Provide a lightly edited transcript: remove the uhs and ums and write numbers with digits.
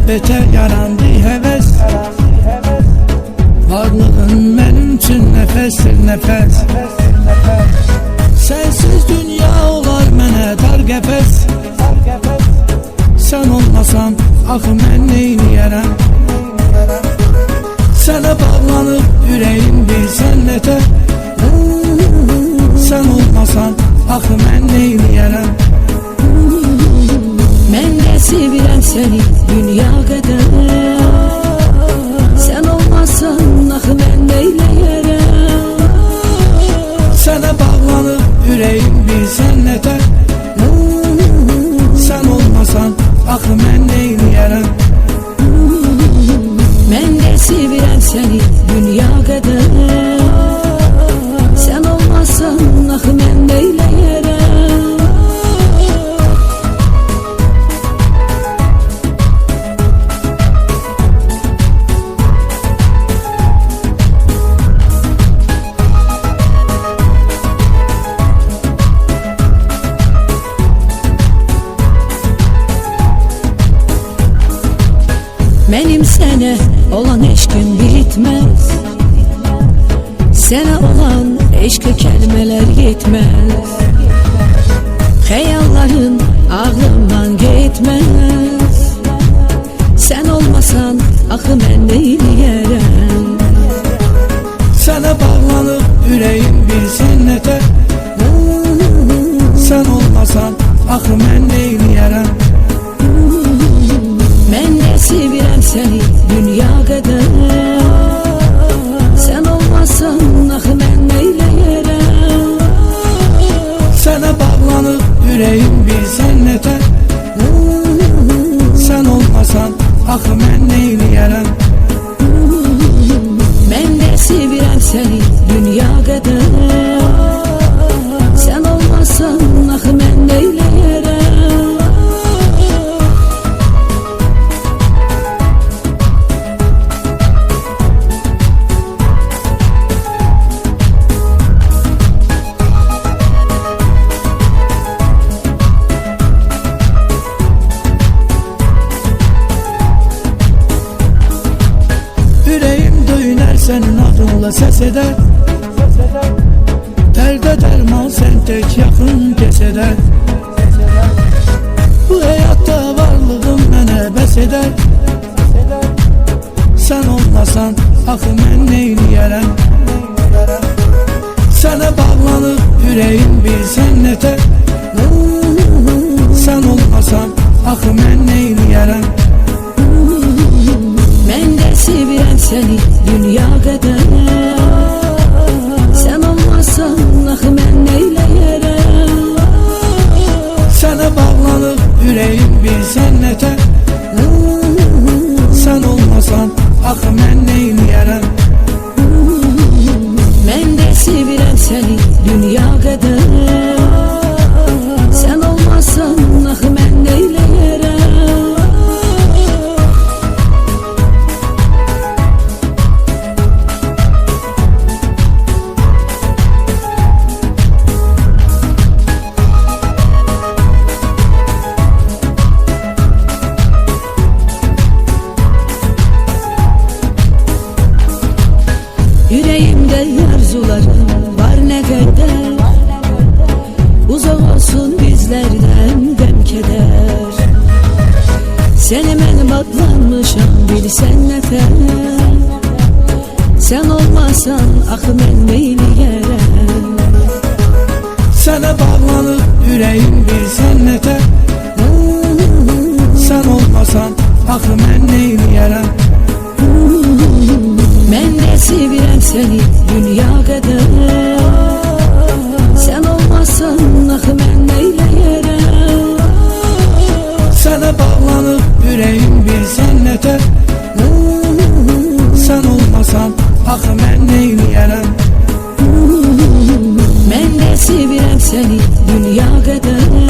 beter yarandı heves. Varlığın benim için nefestir nefes. Sensiz dünya olar mənə dar qəfəs. Sen olmasan axı mən neyləyərəm? Sənə bağlanıb ürəyim bilsən nətər. Sen olmasan axı mən neyləyərəm? Mən də sevirəm səni dünya qədər. Sen olmasan axı mən neyləyərəm? Sənə bağlanıb ürəyim bilsən nətər. Sen olmasan axı mən neyləyərəm? Mən də sevirəm səni dünya qədər. Sen olmasan axı mən neyləyərəm? Benim sənə olan eşkim bitmez. Sənə olan eşkə kəlmələr yetmez. Xəyalların ağlımdan getmez. Sen olmasan axı mən neyləyərəm? Sənə bağlanıb ürəyim bilsən nətər. Sen olmasan axı mən neyləyərəm? Mən də sevirəm səni dünya qədər. Sen olmasan axı mən neyləyərəm? Sənə bağlanıb ürəyim bilsən nətər. Sen olmasan axı mən neyləyərəm? Mən də sevirəm səni dünya qədər. Sen olmasan axı mən neyləyərəm? Senin adınla ses eder. Derde derman sen tek yakın kes eder. Bu hayatta varlığım mənə bəs eder. Sen olmasan axı mən neyləyərəm? Sənə bağlanıb ürəyim bilsən nətər. Sen olmasan axı mən neyləyərəm? Mən də sevirəm səni dünya qədər. Sen olmasan axı mən neyləyərəm? Sənə bağlanıb ürəyim bilsən nətər. Sen olmasan axı mən neyləyərəm? Mən də sevirəm səni dünya qədər. Sen olmasan axı mən neyləyərəm? Yüreğimde arzularım var ne kadar. Uzak olsun bizlerden gəm keder. Seni mən bağlanmışam bilsən nətər. Sen olmasan axı mən neyləyərəm? Sənə bağlanıb ürəyim bilsən nətər. Sen olmasan axı mən neyləyərəm? Mən də sevirəm səni dünya qədər. Sen olmasan axı mən neyləyərəm? Sənə bağlanıb ürəyim bilsən nətər. Sen olmasan axı mən neyləyərəm? Mən də sevirəm səni dünya qədər.